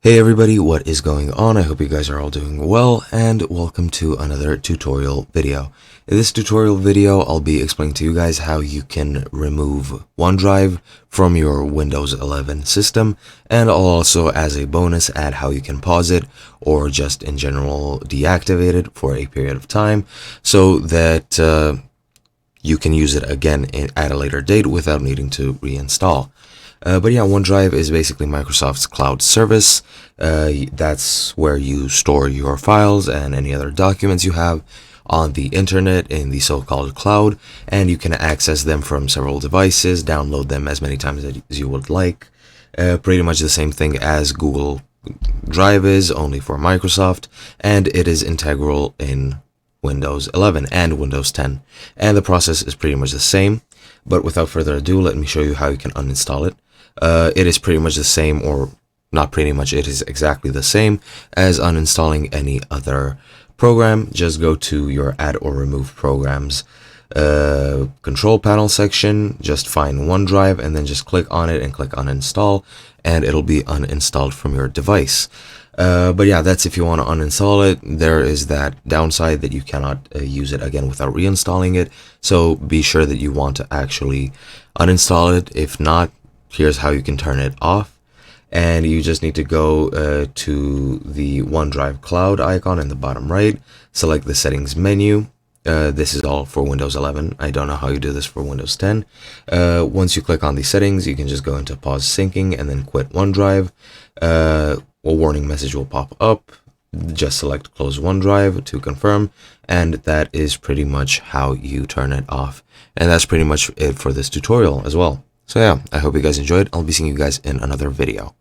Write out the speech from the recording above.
Hey everybody, what is going on? I hope you guys are all doing well, and welcome to another tutorial video. In this tutorial video, I'll be explaining to you guys how you can remove OneDrive from your Windows 11 system, and I'll also, as a bonus, add how you can pause it or just in general deactivate it for a period of time so that you can use it again at a later date without needing to reinstall. But yeah, OneDrive is basically Microsoft's cloud service. That's where you store your files and any other documents you have on the internet in the so-called cloud, and you can access them from several devices, download them as many times as you would like. Pretty much the same thing as Google Drive is, only for Microsoft, and it is integral in Windows 11 and Windows 10. And the process is pretty much the same, but without further ado, let me show you how you can uninstall it. It is pretty much the same, or not pretty much, it is exactly the same as uninstalling any other program. Just go to your add or remove programs control panel section, just find OneDrive and then just click on it and click on install, and it'll be uninstalled from your device. But yeah, that's if you want to uninstall it. There is that downside that you cannot use it again without reinstalling it, so be sure that you want to actually uninstall it. If not, here's how you can turn it off, and you just need to go to the OneDrive cloud icon in the bottom right, select the settings menu. This is all for Windows 11. I don't know how you do this for Windows 10. Once you click on the settings, you can just go into pause syncing and then quit OneDrive. A warning message will pop up. Just select close OneDrive to confirm, and that is pretty much how you turn it off. And that's pretty much it for this tutorial as well. So yeah, I hope you guys enjoyed. I'll be seeing you guys in another video.